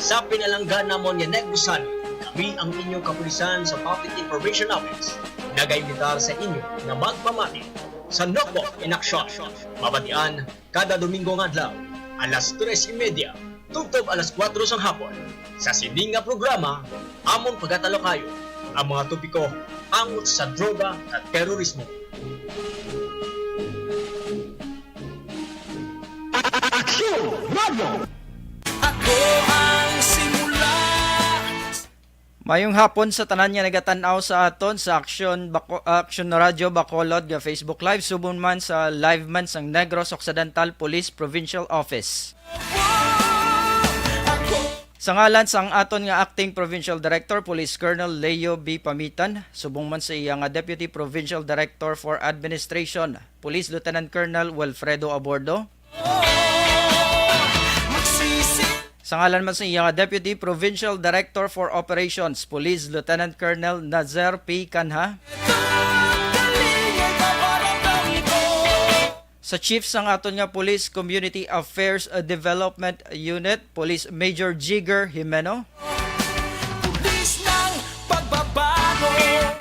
Sa pinalanggan namon nga Negbusan, kami ang inyong kapulisan sa Public Information Office. Nagaibitar sa inyo na magpamati sa Nokpo in Action. Mabatian kada Domingo nga adlaw, alas 3:30, tugtob alas 4 sang hapon. Sa sining nga programa, amon pagatalo kayo ang mga topiko amot sa droga at terorismo. Action! Radio! Ako ang simula. Mayong hapon sa tanan nga nagatanaw sa aton sa Action Radio Bacolod nga Facebook Live subon man sa live man sang Negros Occidental Police Provincial Office. Sa ngalan sang aton nga Acting Provincial Director Police Colonel Leo B. Pamitan, subong man sa iya nga Deputy Provincial Director for Administration Police Lieutenant Colonel Wilfredo Abordo. Sa ngalan man sa iya nga Deputy Provincial Director for Operations Police Lieutenant Colonel Nazer P. Canha. Sa Chief sang aton nga Police Community Affairs Development Unit Police Major Jigger Jimeno.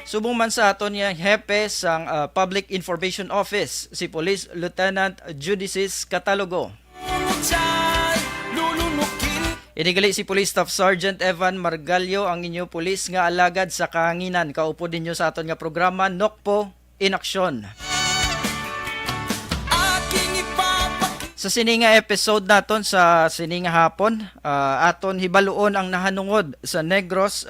Subong man sa aton nga hepe sang Public Information Office si Police Lieutenant Judicis Catalogo. Inigali si Police Staff Sergeant Evan Margalio ang inyo pulis nga alagad sa kahanginan. Kaupo ninyo sa aton nga programa Nokpo in Action. Sa sininga episode naton sa sininga hapon, aton hibaluon ang nahanungod sa Negros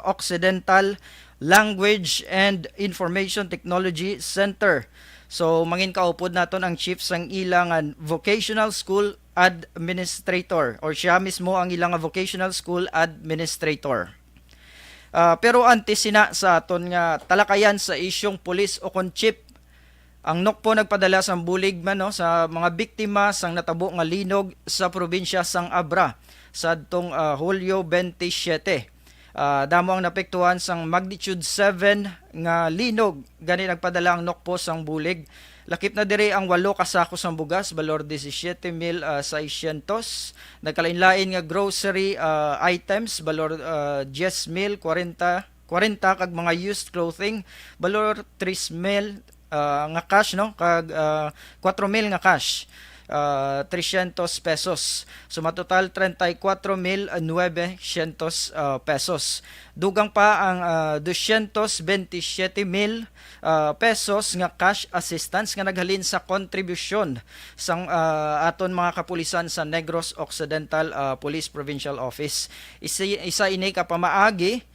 Occidental Language and Information Technology Center. So mangin kaupod naton ang chief sang ilang vocational school administrator or siya mismo ang ilang vocational school administrator. Pero antes sina sa aton nga talakayan sa isyong pulis o konchip, ang Nokpo nagpadala sang bulig man no, sa mga biktima sang natabo nga linog sa probinsya sang Abra sa adtong Hulyo 27. Damo ang napektuhan sang magnitude 7 nga linog gani nagpadala ang Nokpo sang bulig. Lakip na dire ang 8 kasako sang bugas balor 17,600. Nagkalain-lain nga grocery items balor 10,040 kag mga used clothing balor 3,000 nga cash no kag 4,000 nga cash. 300 pesos. So matotal 34,900 pesos. Dugang pa ang 227,000 pesos nga cash assistance nga naghalin sa kontribusyon sang aton mga kapulisan sa Negros Occidental Police Provincial Office. Isa ini ka pamaagi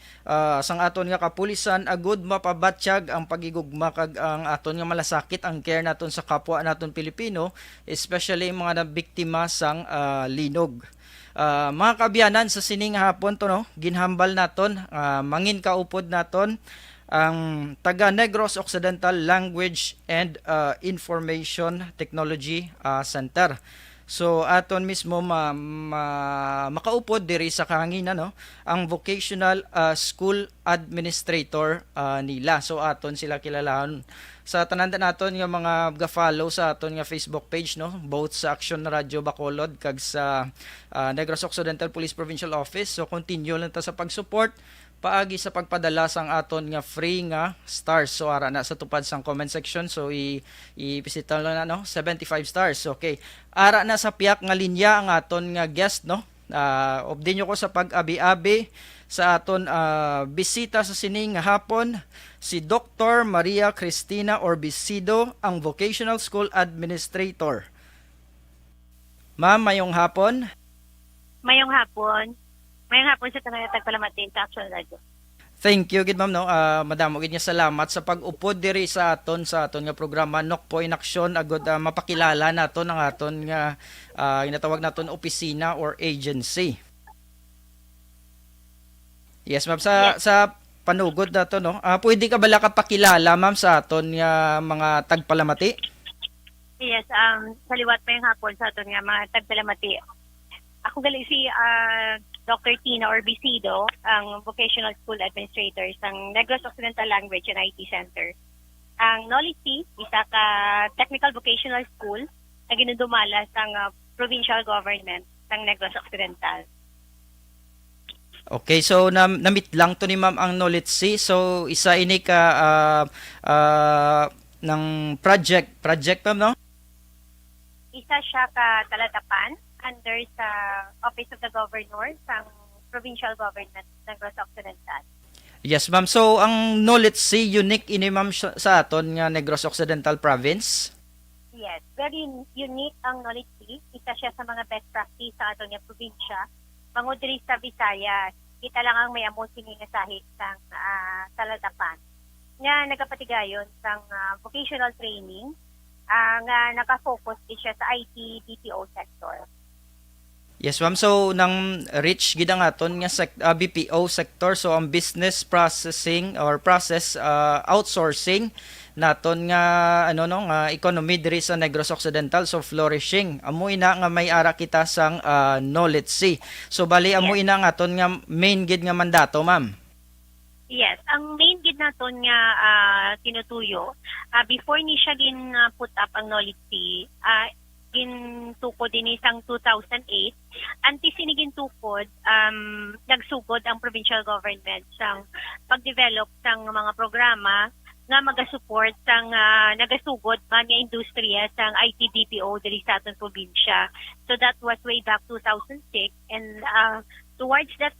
sang aton nga kapulisan agud mapabatsyag ang pagigugma kag ang aton nga malasakit ang care naton sa kapwa naton Pilipino, especially mga nabiktima sang linog. Mga kabiyanan sa sining hapon to no, ginhambal naton mangin kaupod naton ang taga Negros Occidental Language and Information Technology Center. So aton mismo makaupod diri sa kahanginan no ang vocational school administrator nila. So aton sila kilalahon sa tanan naton nga mga ga-follow sa aton nga Facebook page no, both sa Action Radio Bacolod kag sa Negros Occidental Police Provincial Office. So continue lang ta sa pag-support paagi sa pagpadala sang aton nga free nga stars. So ara na sa tupad sang comment section, so i-bisita lang na no 75 stars. Okay, ara na sa piyak nga linya ang aton nga guest no. Obdinyo ko sa pag-abi-abi sa aton bisita sa sining nga hapon si Dr. Maria Cristina Orbisido, ang Vocational School Administrator. Ma'am, mayong hapon. Mayong hapon. Mayong hapon sa tanang tagpalamatin sa Action Radio. Thank you gid ma'am no. Madamo gid nga salamat sa pag-upod diri sa aton nga programa Nokpo in Action agud mapakilala naton ang aton nga ginatawag naton opisina or agency. Yes ma'am, sa panugod nato no. Pwede ka bala ka pakilala ma'am sa aton nga mga tagpalamati? Yes, saliwat pa yung hapon sa aton nga mga tagpalamati. Ako gali si Dr. Tina Orbisido, ang Vocational School Administrator sa Negros Occidental Language and IT Center. Ang NOLIC, isa ka technical vocational school na ginudumala sa provincial government ng Negros Occidental. Okay, so namit lang to ni Ma'am ang knowledge C. So isa ini ka ng project Ma'am, no? Isa siya ka talatapan under sa Office of the Governor sa Provincial Government ng Negros Occidental. Yes, Ma'am. So ang knowledge C unique ini Ma'am sa aton nga Negros Occidental Province. Yes, very unique ang knowledge C. Isa siya sa mga best practice sa aton nga probinsya. Mangod diri sa Visayas, kita lang ang may amo sini nga sahi sang talatapan. Nga nagapatigayon sang vocational training nga naka-focus din siya sa IT BPO sector. Yes, Ma'am. So nang reach gid ang aton nga BPO sector, so ang business processing or process outsourcing naton nga nga economy diri sa Negros Occidental, so flourishing. Amo ina nga may ara kita sang knowledge C. So bali amo ina nga aton nga main gid nga mandato, Ma'am. Yes, ang main gid naton nga tinutuyo before ni siya din put up ang knowledge C, gintukod din isang 2008 anti sinigin tukod nagsugod ang provincial government sang pag-develop sang mga programa nga maga-support sang nagasugod man nga industriya sang IT BPO diri sa aton probinsya. So that was way back 2006, and towards that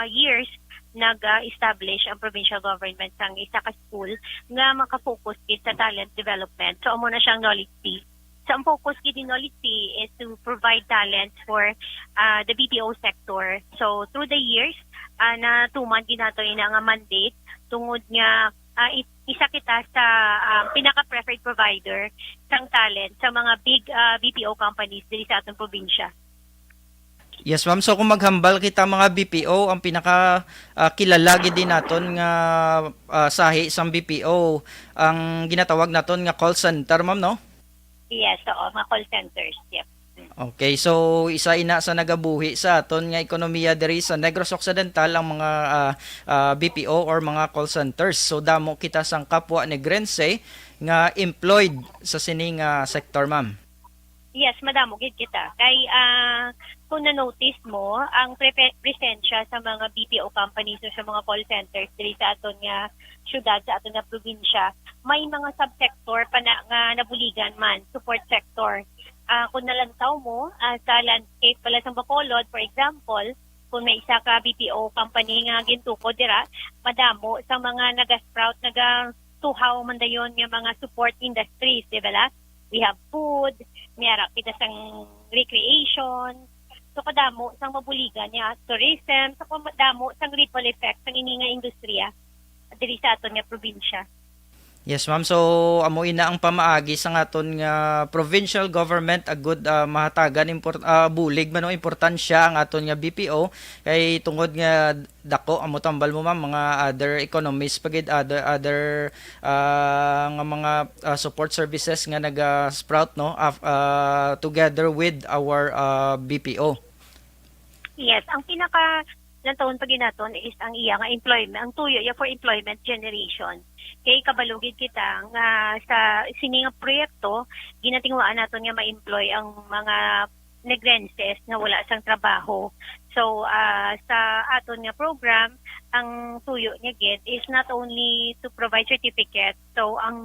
years nag-establish ang provincial government sang isa ka school nga maka-focus gid sa talent development. So amo na siyang knowledge C. So ang focus gid in knowledge C is to provide talent for the BPO sector. So through the years na tuman gid nato ina nga mandate tungod nga isa kita sa pinaka-preferred provider sang talent sa mga big BPO companies diri sa atong probinsya. Yes, Ma'am. So kung maghambal kita mga BPO, ang pinaka kilala gid din naton nga sahi sang BPO ang ginatawag naton nga call center, Ma'am, no? Yes, so mga call centers. Yep. Okay, so isa ina sa nagabuhi sa aton nga ekonomiya diri sa Negros Occidental ang mga BPO or mga call centers. So damo kita sang kapwa Negrense nga employed sa sining sector, Ma'am. Yes, madamo gid kita. Kay kung na-notice mo, ang presensya sa mga BPO companies o sa mga call centers diri sa aton nga syudad, sa aton nga probinsya, may mga subsector pa na nga nabuligan man, support sector. Kung nalantaw mo sa landscape pala sa Bacolod, for example, kung may isa ka BPO company nga gintukod dira, madamo sa mga naga-sprout, naga-tuhaw man dayon nga mga support industries, di ba? We have food, mayara kita sang recreation, so kadamo sang mabuligan niya, tourism, so kadamo sang ripple effect sang ini nga industriya diri sa aton nga probinsya. Yes, Ma'am. So amo ina ang pamaagi sa aton nga provincial government a good mahatagan bulig man o importansya ang aton nga BPO kay tungod nga dako amo tambal mo, Ma'am, mga other economies pagid other nga mga support services nga naga-sprout, no, together with our BPO. Yes, ang pinaka lantaon pag naton is ang iya nga employment, ang tuyo ya for employment generation. Kay kabalugid kita nga sa sini nga proyekto ginatingwaan naton nga ma-employ ang mga Negrenses nga wala sang trabaho. So sa aton nga program, ang tuyo niya gid is not only to provide certificate. So ang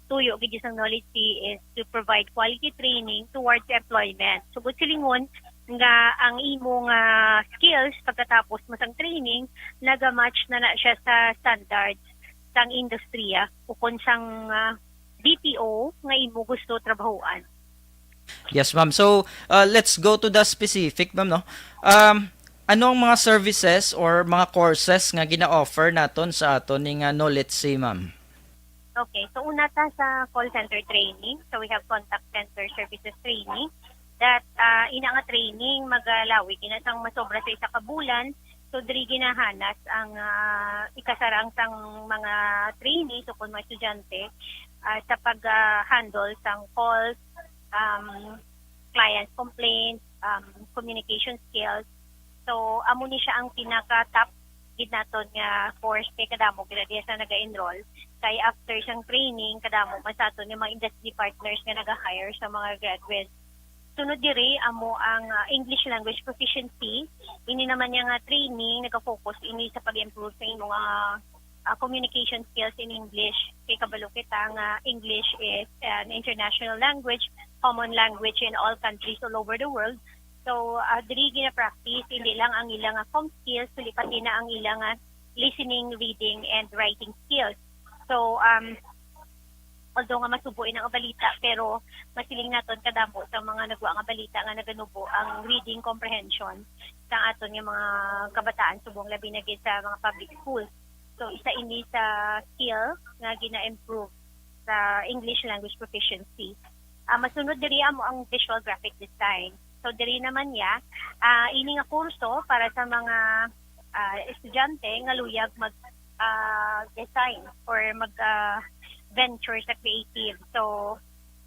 tuyo gid sang knowledge is to provide quality training towards employment. So gud silingon nga ang imong skills pagkatapos mo sang training naga-match na siya sa standards sang industriya o kung sang BPO nga imo gusto trabahoan. Yes, Ma'am. So let's go to the specific, Ma'am, no. Ano ang mga services or mga courses nga gina-offer naton sa aton ning knowledge C, Ma'am? Okay, so una ta sa call center training. So we have contact center services training that ina nga training magalawig ina sang masobra sa isa ka bulan. So diri ginahanas ang ikasarang sang mga trainees o kung mga estudyante sa pag-handle sang calls, client complaints, communication skills. So amo ni siya ang pinaka-top gid naton nga course kay kadamo gid sa naga-enroll. Kay after siyang training kadamo man sa aton yung mga industry partners nga naga-hire sa mga graduates. sunod diri amo ang English language proficiency. Ini naman yung training nagka-focus ini sa pag-improve sa imong communication skills in English. Kay kabalo kita nga English is an international language, common language in all countries all over the world. So diri gina-practice hindi lang ang ilang com skills, kundi pati na ang ilang listening, reading, and writing skills. So although nga masubuin ang balita, pero masiling naton kadamo sa mga nagwa nga balita nga naganubo ang reading comprehension sa aton nga mga kabataan subong labi na gid sa mga public schools. So isa ini sa skill nga gina-improve sa English language proficiency. Masunod diri amo ang visual graphic design. So diri naman ya ini nga kurso para sa mga estudyante nga luyag mag design or mag venture sa creative. So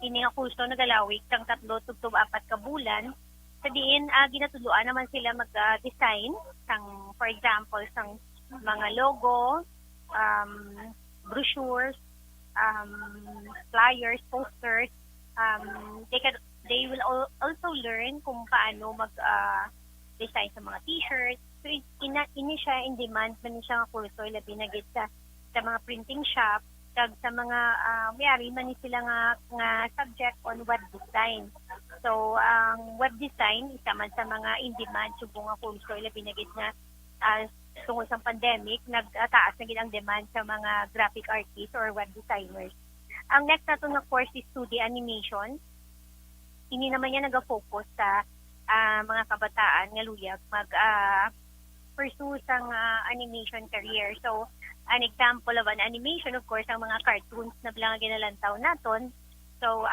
ini nga kurso nagalawig sang 3 tugtub 4 ka bulan. Sa diin ginatuluan naman sila mag-design sang for example sang mga logo, brochures, flyers, posters. They will also learn kung paano mag-design sa mga t-shirts. So ini siya in demand man siya nga kurso labi na gid sa mga printing shop kag sa mga mayari man ni sila nga subject on web design. So ang web design isa man sa mga in demand subong nga kurso labi na gid na tungkol sa pandemic nagtaas na gid ang demand sa mga graphic artists or web designers. Ang next nato nga course is 2D animation. Ini naman yan naga-focus sa mga kabataan nga luyag pursue sang animation career. So an example of an animation, of course, ang mga cartoons na bilang ginalantaw naton. So,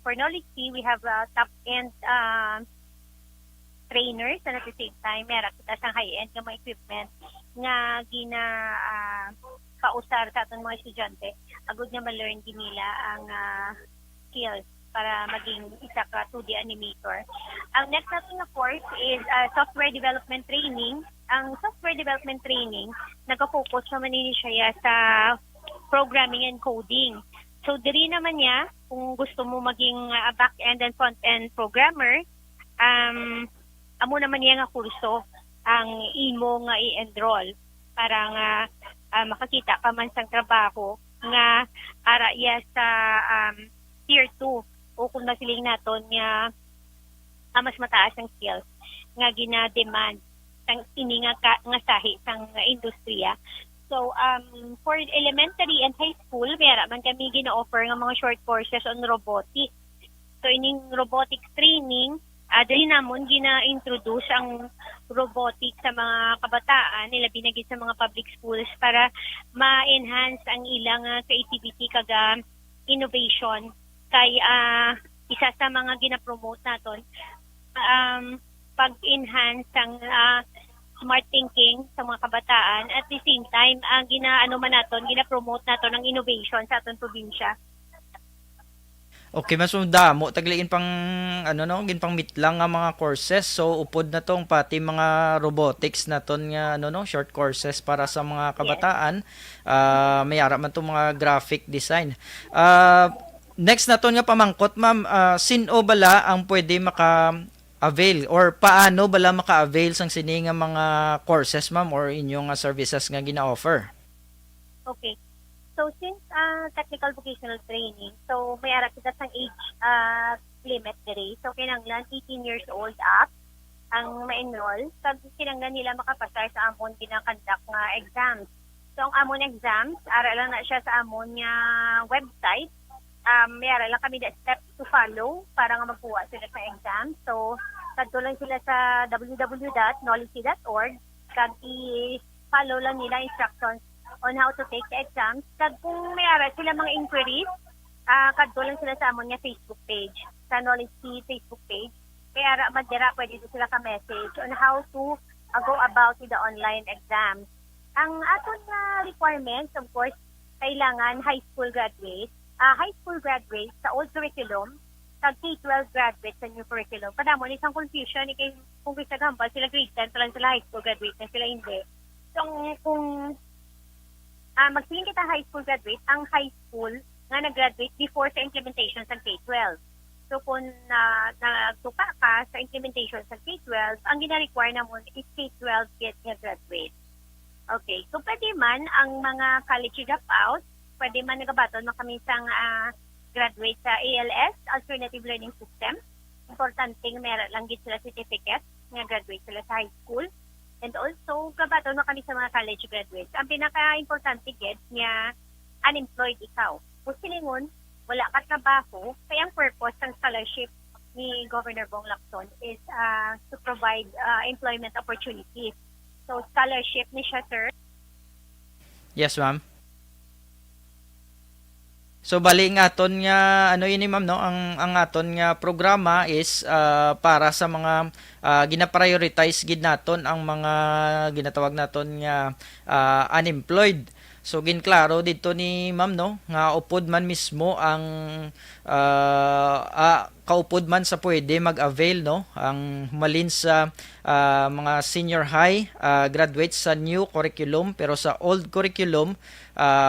for Knowledge Key, we have top-end trainers and at the same time, meron kita sa high-end ng mga equipment nga pausar sa ating mga estudyante. Agud nga ma-learn din nila ang skills para maging isa ka 2D animator. Ang next natin na course is software development training. Ang software development training, nag-focus naman din siya sa programming and coding. So, diri naman niya, kung gusto mo maging back-end and front-end programmer, amo naman niya nga kurso ang imo nga i-enroll para nga makakita pa man sang trabaho nga ara iya sa tier 2 o kung nasiling naton nga mas mataas ang skills nga gina-demand sang ini nga sahi sang industriya. So for elementary and high school mayara man kami gina-offer nga mga short courses on robotics. So ining robotics training dali namon gina-introduce ang robotics sa mga kabataan nila binagid sa mga public schools para ma-enhance ang ilang creativity kaga innovation kay isa sa mga gina-promote naton pag-enhance ang smart thinking sa mga kabataan at the same time ang gina-promote naton ang innovation sa aton probinsya. Okay, masunda mo tagliin pang pang mitlang nga mga courses. So upod na tong pati mga robotics naton nga short courses para sa mga kabataan. May ara man tong mga graphic design. Next naton nga pamangkot ma'am, sino bala ang pwede maka-avail or paano bala maka-avail sang sini nga mga courses ma'am or inyong services nga gina-offer? Okay. So since technical vocational training, so may ara kita sang age limit diri. So kinahanglan 18 years old up ang ma-enroll. Pag kinahanglan nila makapasar sa amon kinakandak nga exams. So ang amon exams, ara lang na siya sa amon nga website. May ara lang kami the steps to follow para nga magkuha sila sa exam. So kadto lang sila sa www.knowledge.org kag i-follow lang nila instructions on how to take the exams. Kag kung may ara sila mga inquiries, kadto lang sila sa amon nga Facebook page, sa Knowledge Key Facebook page. Kaya ara madira pwede sila ka-message on how to go about with the online exams. Ang aton nga requirements, of course, kailangan high school graduates. High school graduates sa old curriculum, kag K-12 graduates sa new curriculum. Kadamo ni isang confusion kay kung gusto gambal sila grade 10 pa lang sila high school graduate na sila hindi. So kung magsiling kita high school graduate, ang high school nga nag-graduate before sa implementation sa K-12. So kung nagtuka ka sa implementation sa K-12, ang gina-require na mo is K-12 get nga graduate. Okay, so pwede man ang mga college dropout, pwede man nagabaton na kami sa graduate sa ALS, Alternative Learning System. Importante meron lang gid sila certificate nga graduate sila sa high school. And also, gabaton na kami sa mga college graduates. Ang pinaka-importante gid nga unemployed ikaw. Kung silingon, wala ka trabaho, kaya ang purpose ng scholarship ni Governor Bong Lacson is to provide employment opportunities. So, scholarship ni siya, sir. Yes, ma'am. So bali nga aton nga ano ini ma'am no, ang aton nga programa is para sa mga gina-prioritize gid naton ang mga ginatawag naton nga unemployed. So ginklaro dito ni ma'am no nga upod man mismo ang kaupod man sa pwede mag-avail no ang humalin sa mga senior high graduates sa new curriculum, pero sa old curriculum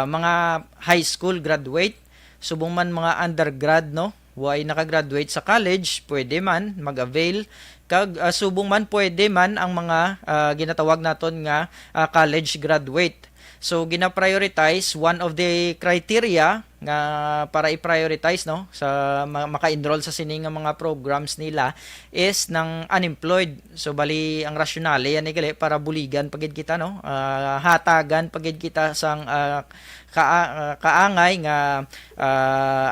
mga high school graduate, subong man mga undergrad no way nakagraduate sa college, pwede man mag-avail kag subong man pwede man ang mga ginatawag naton nga college graduate. So gina-prioritize, one of the criteria nga para i-prioritize no sa maka-enroll sa sining nga mga programs nila is ng unemployed. So bali ang rasyonale yan gali para buligan pagid kita no, hatagan pagid kita sang kaangay nga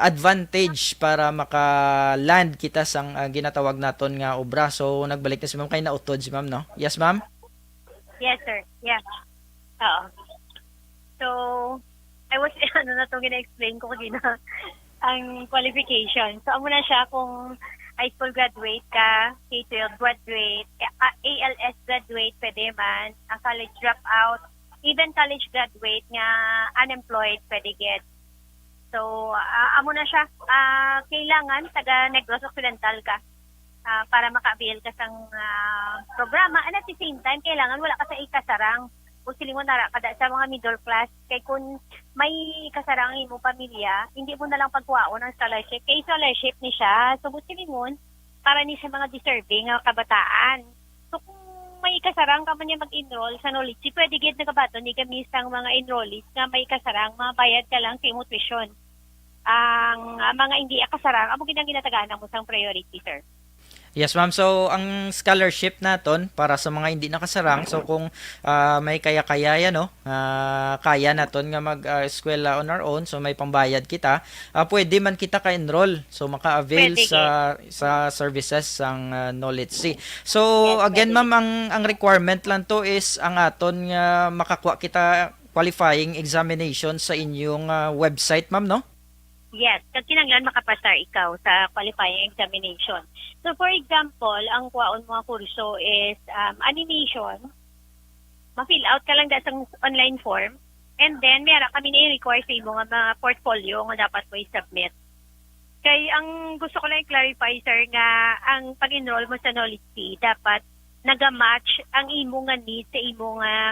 advantage para maka-land kita sang ginatawag naton nga obra. So nagbalik na si ma'am kay nautod si ma'am no. Yes ma'am. Yes, sir. Yeah. Oo. So, I was, gina-explain ko kanina ang qualification. So, amo na siya kung high school graduate ka, K-12 graduate, ALS graduate, pwede man, ang college dropout, even college graduate nga unemployed, pwede get. So, amo na siya, kailangan taga Negros Occidental ka para maka-avail ka sa programa. And at the same time, kailangan wala ka sa ikasarang. Kung silingon nara kada sa mga middle class, kay kung may kasarang imong pamilya, hindi mo na lang pagkuhaon ng scholarship. Kay scholarship ni siya, so silingon para ni sa mga deserving nga kabataan. So kung may kasarang ka man niya mag-enroll sa knowledge, pwede gid nagabaton ni kami sang mga enrollees nga may kasarang, mabayad ka lang sa imong tuition. Ang mga hindi kasarang, amo ginatagana mo sang priority, sir. Yes ma'am, so ang scholarship naton para sa mga hindi nakasarang, so kung may kaya-kaya yan no, kaya naton nga mag-eskwela on our own, so may pambayad kita, pwede man kita ka-enroll, so maka-avail sa services sang Knowledge C. So Yes, again ma'am, ang requirement lang to is ang aton nga makakuha kita qualifying examination sa inyong website ma'am no? Yes, kag kinanglan makapasar ikaw sa qualifying examination. So for example, ang kuwaon mga kurso is animation. Ma-fill out ka lang sa online form, and then meron kami na-require sa imo nga mga portfolio nga dapat mo i-submit. Kay ang gusto ko lang i-clarify, sir, nga ang pag-enroll mo sa Knowledge C dapat naga-match ang imo nga need sa imo nga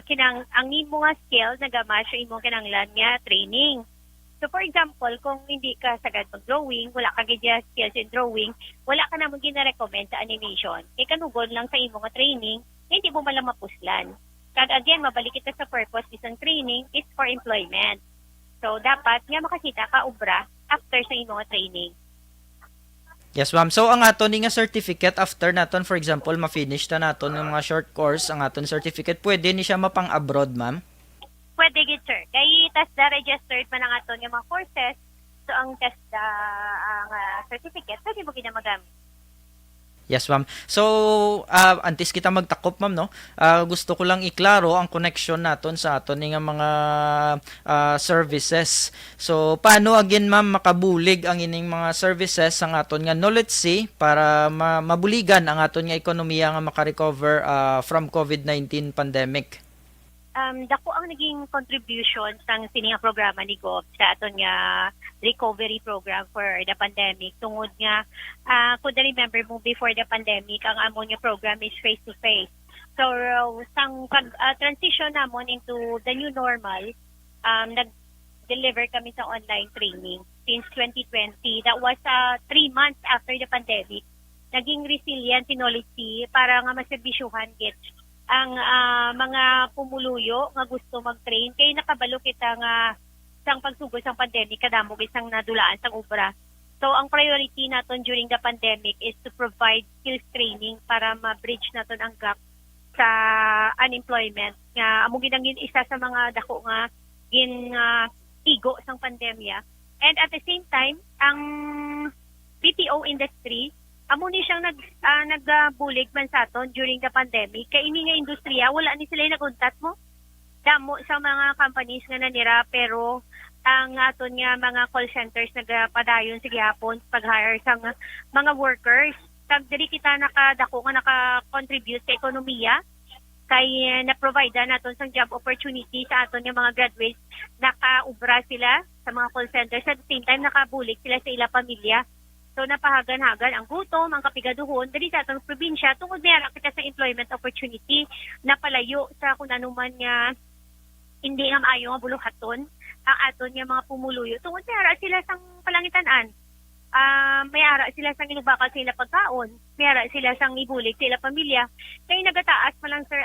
ang imo nga skill naga-match sa imo kinanglan nga training. So for example, kung hindi ka sagad mag-drawing, wala ka gidya skills in drawing, wala ka namang gina-recommend sa animation. Kaya kanugod lang sa imo nga training, hindi mo malang mapuslan. Kag again, mabalik kita sa purpose isang training is for employment. So dapat nga makakita ka obra after sa imo nga training. Yes ma'am. So ang aton nga certificate after naton, for example, ma-finish na naton ng mga short course, ang aton certificate pwede ni siya mapang-abroad ma'am? Pwede gid, sir. Kay tas registered man ang aton nga mga courses, so ang test ang certificate pwede mo ginamagamit. Yes ma'am. So antes kita magtakop ma'am no, gusto ko lang iklaro ang connection naton sa aton nga mga services. So paano again ma'am makabulig ang ining mga services ang aton nga Knowledge C para mabuligan ang aton nga ekonomiya nga makarecover from COVID-19 pandemic? Dako ang naging contribution sang sininga programa ni Gov sa aton nga recovery program for the pandemic. Tungod nga, kung remember mo before the pandemic, ang amon nga program is face-to-face. So, sang transition namon into the new normal, nag-deliver kami sa online training. since 2020. That was 3 months after the pandemic. Naging resilient si Knowledge C para nga maserbisyuhan git ang mga pumuluyo nga gusto mag-train kay nakabalo kita nga sang pagsugod sang pandemic kadamo isang nadulaan sang obra. So ang priority naton during the pandemic is to provide skills training para ma-bridge naton ang gap sa unemployment nga amo ginangin isa sa mga dako nga igo sang pandemya. And at the same time ang BPO industry amo ni siyang nagbulig man sa aton during the pandemic kay ini nga industriya wala ni sila naguntat mo damo sa mga companies nga nanira pero ang aton nga mga call centers nagpadayon sa gihapon pag-hire sa mga workers kag diri kita nakadako nga naka-contribute sa ekonomiya kay na-provide naton sang job opportunity sa aton nga mga graduates nakaubra sila sa mga call centers at the same time nakabulig sila sa ila pamilya. So napahagan-hagan ang gutom, ang kapigaduhon diri sa atong probinsya tungod niya kita sa employment opportunity na palayo sa kung ano man nga hindi nga maayo nga buluhaton ang aton nga mga pumuluyo tungod niya sila sang palangitan-an. May ara sila sang inubakal sa ila pagkaon, may ara sila sang ibulig sa ila pamilya. Kay nagataas pa lang sir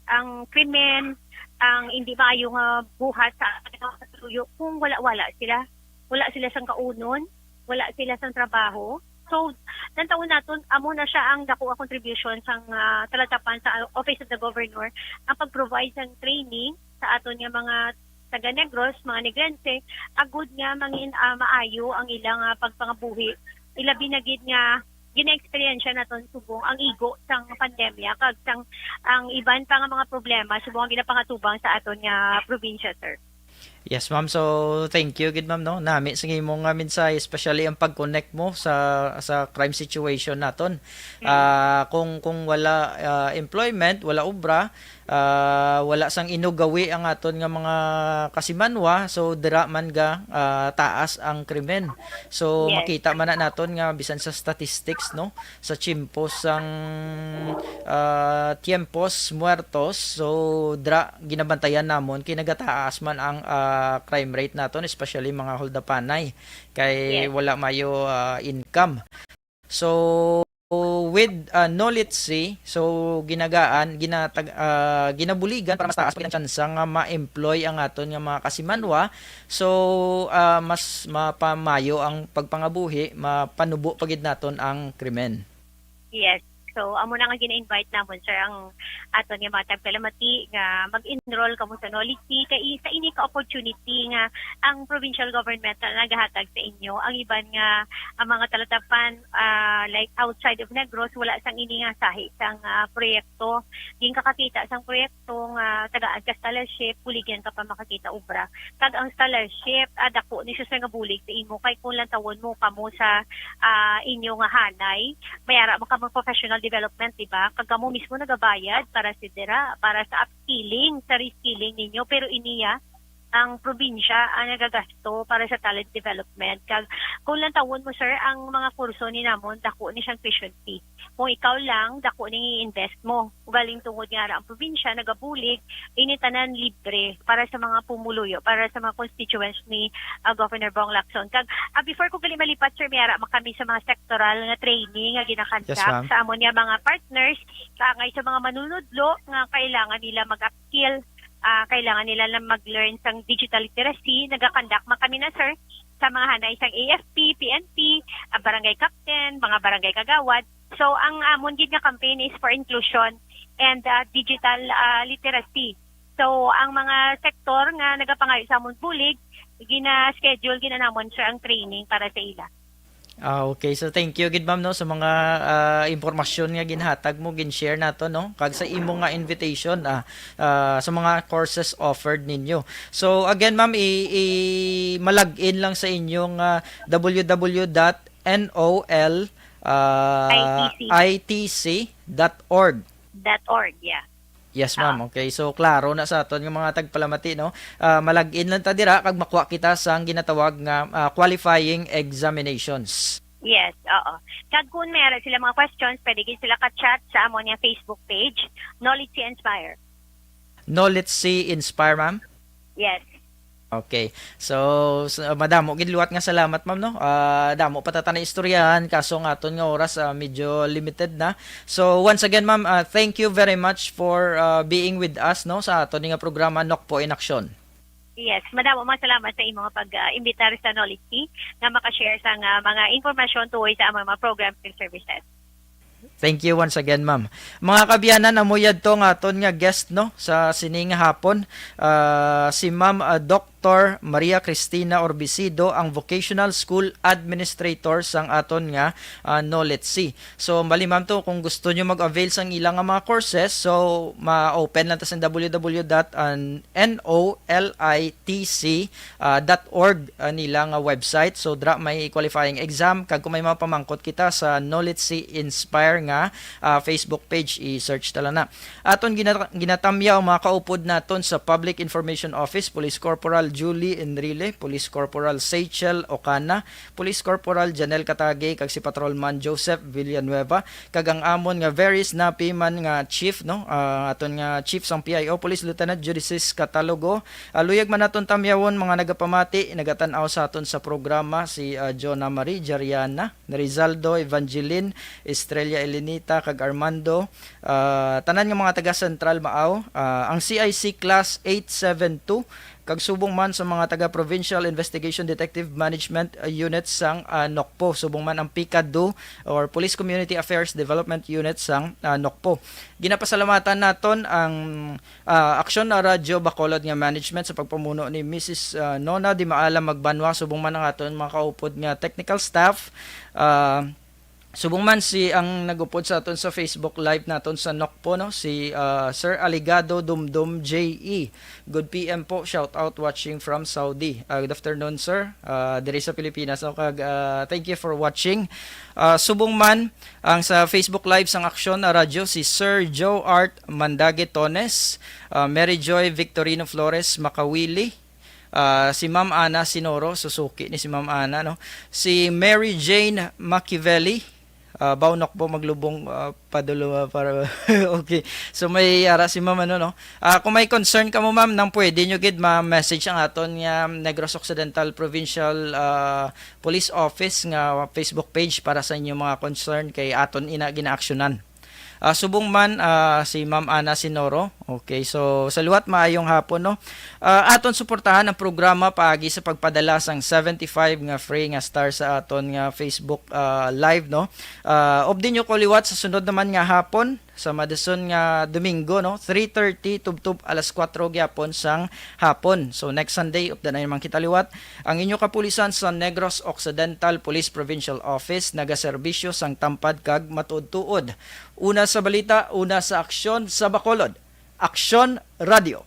ang krimen, ang hindi maayo nga buhat sa ating patuloyo kung wala sila. Wala sila sang kaunon, wala sila sa trabaho. So, nantaon naton amo na siya ang dako nga contribution sang talatapan sa Office of the Governor ang pag-provide sang training sa aton nga mga taga Negros, mga Negrense, agud nga mangin maayo ang ilang pagpangabuhi. Ilabi na gid nga gina-experience naton subong ang igo sang pandemya kag sang ang iban pa nga mga problema subong ang ginapangatubang sa aton nga probinsya, sir. Yes, ma'am. So, thank you, good ma'am, no? Nami sa imong mensahe, especially ang pag-connect mo sa crime situation naton. Kung wala employment, wala obra, wala sang inugawi ang aton nga mga kasimanwa, so dira man ga taas ang krimen. So, Yes. makita man na naton nga bisan sa statistics, no? Sa chimpos sang tiempos muertos, so dira ginabantayan namon kinagataas man ang crime rate naton, especially mga holdapanay kay Yes. wala mayo income. So with knowledge C, so ginabuligan para mas taas pa ang chance nga ma-employ ang aton nga mga kasimanwa. So mas mapamayo ang pagpangabuhi, mapanubo pagid naton ang krimen. Yes. So, amo na nga gina-invite namon sir ang aton nga mga tagkalamati nga mag-enroll kamo sa Knowledge C kay sa ini ka opportunity nga ang provincial government na nagahatag sa inyo. Ang iban nga ang mga talatapan like outside of Negros wala sang ini nga sahi sang proyekto. Ging kakakita sang proyekto nga tagaan ka scholarship, buligyan ka pa makakita obra. Kag ang scholarship dako ni siya nga bulig sa imo kay kung lang tawon mo kamo sa inyo nga hanay, mayara mo ka professional development, diba? Kag mo mismo nagabayad para sa dira, para sa upskilling, sa reskilling ninyo, pero iniya ang probinsya ang nagagasto para sa talent development. Kag kung lang tawon mo sir ang mga kurso ni namon dako ni siyang tuition fee. Kung ikaw lang dako ni invest mo. Galing tungod nga ang probinsya nagabulig ini tanan libre para sa mga pumuluyo, para sa mga constituents ni Governor Bong Lacson. Kag before ko gali malipat sir mayara makami sa mga sectoral nga training nga ginakandak Yes, sa amon nga mga partners kangay sa mga manunudlo nga kailangan nila mag-upskill. Kailangan nila lang mag-learn sang digital literacy. Nagakandak man kami na sir sa mga hanay sang AFP, PNP, barangay captain, mga barangay kagawad. So ang amon gid nga campaign is for inclusion and digital literacy. So ang mga sektor nga nagapangayo sa amon bulig gina-schedule ginanamon sir ang training para sa ila. Okay, so thank you gid ma'am no sa mga impormasyon nga ginhatag mo, gin-share nato no kag sa imo nga invitation sa mga courses offered ninyo. So again ma'am malag-in lang sa inyong www.nolitc.org. .org, yeah. Yes ma'am. Okay. So klaro na sa aton nga mga tagpalamati no. Malag-in lang ta dira kag makuha kita sang ginatawag nga qualifying examinations. Yes, oo. Kag kung meron sila mga questions, pwede gid sila ka-chat sa amon nga Facebook page, Knowledge C Inspire. Knowledge C Inspire ma'am. Yes. Okay. So madamo gid luwat nga salamat ma'am no. Damo patatanay istoryahan kaso nga aton nga oras medyo limited na. So once again ma'am, thank you very much for being with us no sa aton nga programa Nokpo in Action. Yes, madamo mga salamat sa imong pag-imbitar sa Knowledge Key nga makashare sa mga informasyon tuoy sa among mga programs and services. Thank you once again, ma'am. Mga kabiyanan, amuyad to nga aton nga guest no sa sining nga hapon, si Ma'am Dr. Maria Cristina Orbisido, ang Vocational School Administrator sang aton nga Knowledge. So mali ma'am to kung gusto niyo mag-avail sang ilang nga mga courses, so ma-open lang ta sa www.nolitc.org nila nga website. So dra may qualifying exam kag kung may mga pamangkot kita sa Knowledge Inspire nga Facebook page, i-search tala na. Aton ginatamya ang mga kaupod naton sa Public Information Office, Police Corporal Julie Enrile, Police Corporal Seychel Ocana, Police Corporal Janel Katagay, kag si Patrolman Joseph Villanueva, kag ang amon nga very snappy man nga chief no, aton nga chief sang PIO Police Lieutenant Judicis Catalogo. Luyag man naton tamyawon mga nagapamati, nagatan-aw sa aton sa programa si Jonah Marie Jariana, Rizaldo Evangeline, Estrella Elenita, kag Armando, tanan nga mga taga Central Maaw, ang CIC Class 872, kag subong man sa mga taga Provincial Investigation Detective Management Unit sang NOCPO, subong man ang PICADO or Police Community Affairs Development Unit sang NOCPO. Ginapasalamatan naton ang Aksyon na Radyo Bacolod nga management sa pagpamuno ni Mrs. Nona Di Maala Magbanwa, subong man ang aton mga kaupod nga technical staff. Subong man si ang nagupod sa aton sa Facebook live naton sa NOCPO no, si Sir Aligado Dumdum JE. Good PM po, shout out watching from Saudi. Good afternoon sir, diri sa Pilipinas. So kag thank you for watching. Subong man ang sa Facebook live sang Aksyon na Radyo si Sir Joe Art Mandage Tones, Mary Joy Victorino Flores Makawili, si Ma'am Ana Sinoro, Suzuki ni si Ma'am Ana no, si Mary Jane Machiavelli, baunok po maglubong padulo para okay. So may ara si ma'am ano no. Kung may concern ka mo ma'am, nang pwede nyo gid ma-message ang aton nga Negros Occidental Provincial Police Office nga Facebook page para sa inyo mga concern kay aton ina ginaaksyonan. Subong man si Ma'am Ana Sinoro. Okay, so sa luwat maayong hapon no. Aton suportahan ang programa paagi sa pagpadala sang 75 nga free nga star sa aton nga Facebook live no. Obdi nyo ko liwat sa sunod naman nga hapon sa Madison nga Domingo no, 3:30 tubtub alas 4 gyapon sang hapon. So next Sunday upda na man kita liwat ang inyo kapulisan sa Negros Occidental Police Provincial Office nagaserbisyo sang tampad kag matuod-tuod. Una sa balita, una sa aksyon sa Bacolod. Aksyon Radio.